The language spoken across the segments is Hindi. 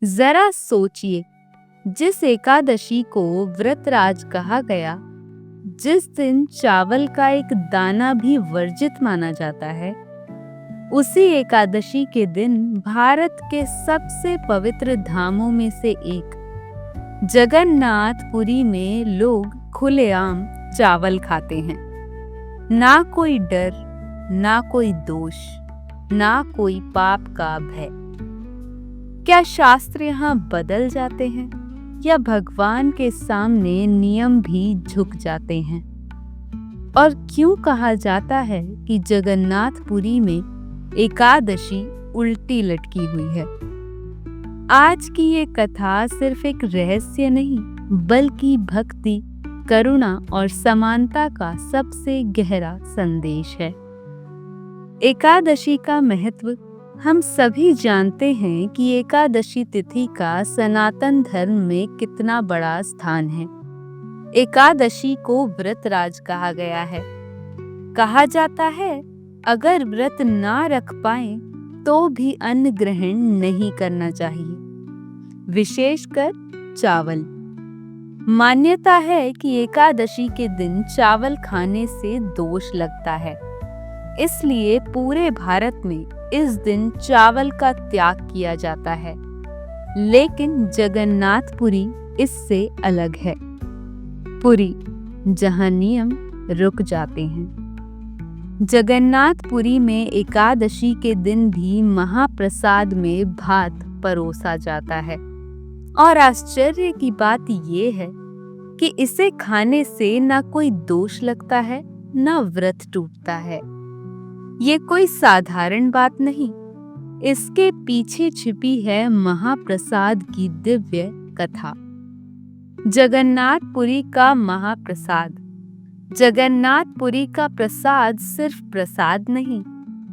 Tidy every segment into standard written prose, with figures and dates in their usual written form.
जरा सोचिए, जिस एकादशी को व्रतराज कहा गया, जिस दिन चावल का एक दाना भी वर्जित माना जाता है, उसी एकादशी के दिन भारत के सबसे पवित्र धामों में से एक जगन्नाथपुरी में लोग खुलेआम चावल खाते हैं। ना कोई डर, ना कोई दोष, ना कोई पाप का भय। क्या शास्त्र यहाँ बदल जाते हैं या भगवान के सामने नियम भी झुक जाते हैं? और क्यों कहा जाता है कि जगन्नाथपुरी में एकादशी उल्टी लटकी हुई है? आज की ये कथा सिर्फ एक रहस्य नहीं, बल्कि भक्ति, करुणा और समानता का सबसे गहरा संदेश है। एकादशी का महत्व हम सभी जानते हैं कि एकादशी तिथि का सनातन धर्म में कितना बड़ा स्थान है। एकादशी को व्रतराज कहा गया है। कहा जाता है, अगर व्रत ना रख पाए तो भी अन्न ग्रहण नहीं करना चाहिए, विशेषकर चावल। मान्यता है कि एकादशी के दिन चावल खाने से दोष लगता है, इसलिए पूरे भारत में इस दिन चावल का त्याग किया जाता है। लेकिन जगन्नाथपुरी इससे अलग है। पुरी, जहां नियम रुक जाते हैं। जगन्नाथपुरी में एकादशी के दिन भी महाप्रसाद में भात परोसा जाता है। और आश्चर्य की बात यह है कि इसे खाने से ना कोई दोष लगता है, ना व्रत टूटता है। ये कोई साधारण बात नहीं, इसके पीछे छिपी है महाप्रसाद की दिव्य कथा। जगन्नाथपुरी का महाप्रसाद। जगन्नाथपुरी का प्रसाद सिर्फ प्रसाद नहीं,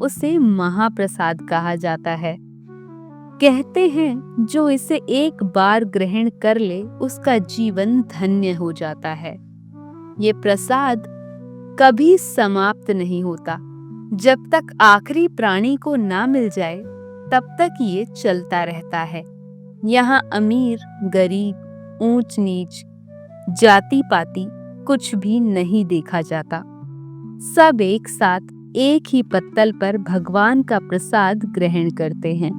उसे महाप्रसाद कहा जाता है। कहते हैं, जो इसे एक बार ग्रहण कर ले उसका जीवन धन्य हो जाता है। ये प्रसाद कभी समाप्त नहीं होता। जब तक आखिरी प्राणी को ना मिल जाए तब तक ये चलता रहता है। यहाँ अमीर गरीब, ऊंच नीच, जाति पाति कुछ भी नहीं देखा जाता। सब एक साथ एक ही पत्तल पर भगवान का प्रसाद ग्रहण करते हैं।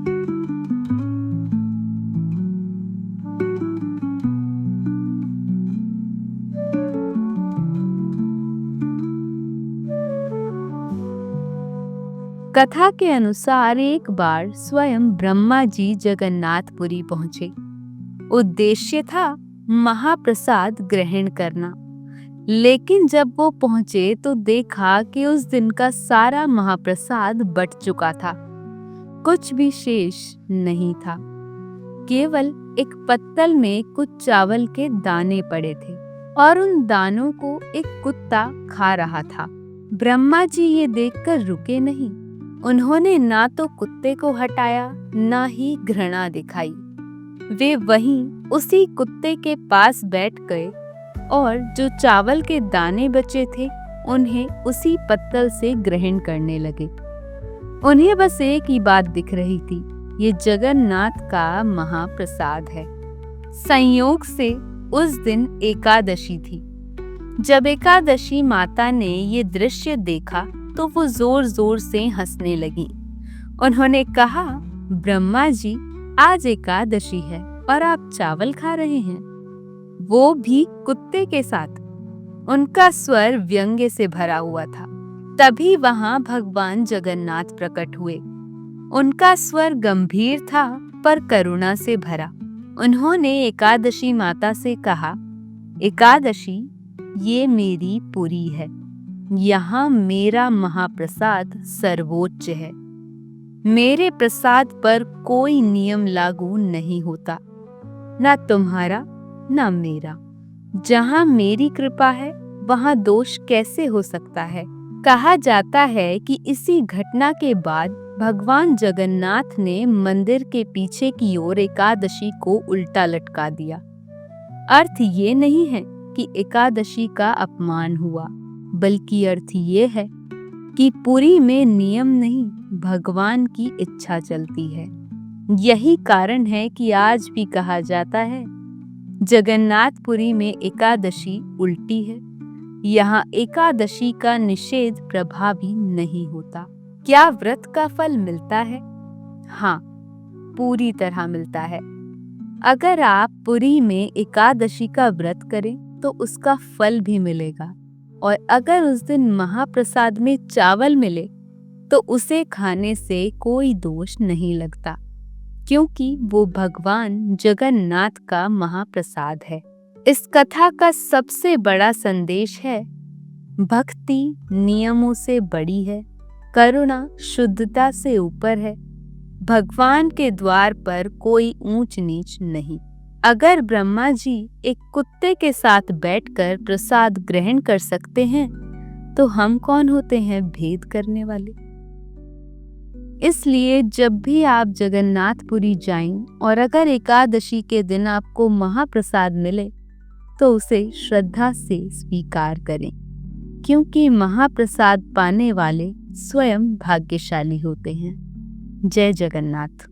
कथा के अनुसार एक बार स्वयं ब्रह्मा जी जगन्नाथपुरी पहुंचे। उद्देश्य था महाप्रसाद ग्रहण करना। लेकिन जब वो पहुंचे तो देखा कि उस दिन का सारा महाप्रसाद बट चुका था। कुछ भी शेष नहीं था। केवल एक पत्तल में कुछ चावल के दाने पड़े थे और उन दानों को एक कुत्ता खा रहा था। ब्रह्मा जी ये देखकर रुके नहीं। उन्होंने ना तो कुत्ते को हटाया, ना ही घृणा दिखाई। वे वहीं उसी कुत्ते के पास बैठ गए और जो चावल के दाने बचे थे उन्हें उसी पत्तल से ग्रहण करने लगे। उन्हें बस एक ही बात दिख रही थी, ये जगन्नाथ का महाप्रसाद है। संयोग से उस दिन एकादशी थी। जब एकादशी माता ने ये दृश्य देखा तो वो जोर जोर से हंसने लगी। उन्होंने कहा, ब्रह्मा जी, आज एकादशी है और आप चावल खा रहे हैं, वो भी कुत्ते के साथ। उनका स्वर व्यंग्य से भरा हुआ था। तभी वहां भगवान जगन्नाथ प्रकट हुए। उनका स्वर गंभीर था पर करुणा से भरा। उन्होंने एकादशी माता से कहा, एकादशी, ये मेरी पुरी है। यहाँ मेरा महाप्रसाद सर्वोच्च है। मेरे प्रसाद पर कोई नियम लागू नहीं होता, ना तुम्हारा ना मेरा। जहाँ मेरी कृपा है वहाँ दोष कैसे हो सकता है? कहा जाता है कि इसी घटना के बाद भगवान जगन्नाथ ने मंदिर के पीछे की ओर एकादशी को उल्टा लटका दिया। अर्थ ये नहीं है कि एकादशी का अपमान हुआ, बल्कि अर्थ ये है कि पुरी में नियम नहीं, भगवान की इच्छा चलती है। यही कारण है कि आज भी कहा जाता है जगन्नाथपुरी में एकादशी उल्टी है। यहाँ एकादशी का निषेध प्रभावी नहीं होता। क्या व्रत का फल मिलता है? हाँ, पूरी तरह मिलता है। अगर आप पुरी में एकादशी का व्रत करें तो उसका फल भी मिलेगा, और अगर उस दिन महाप्रसाद में चावल मिले तो उसे खाने से कोई दोष नहीं लगता, क्योंकि वो भगवान जगन्नाथ का महाप्रसाद है। इस कथा का सबसे बड़ा संदेश है, भक्ति नियमों से बड़ी है, करुणा शुद्धता से ऊपर है, भगवान के द्वार पर कोई ऊंच नीच नहीं। अगर ब्रह्मा जी एक कुत्ते के साथ बैठकर प्रसाद ग्रहण कर सकते हैं, तो हम कौन होते हैं भेद करने वाले। इसलिए जब भी आप जगन्नाथपुरी जाएं और अगर एकादशी के दिन आपको महाप्रसाद मिले तो उसे श्रद्धा से स्वीकार करें, क्योंकि महाप्रसाद पाने वाले स्वयं भाग्यशाली होते हैं। जय जगन्नाथ।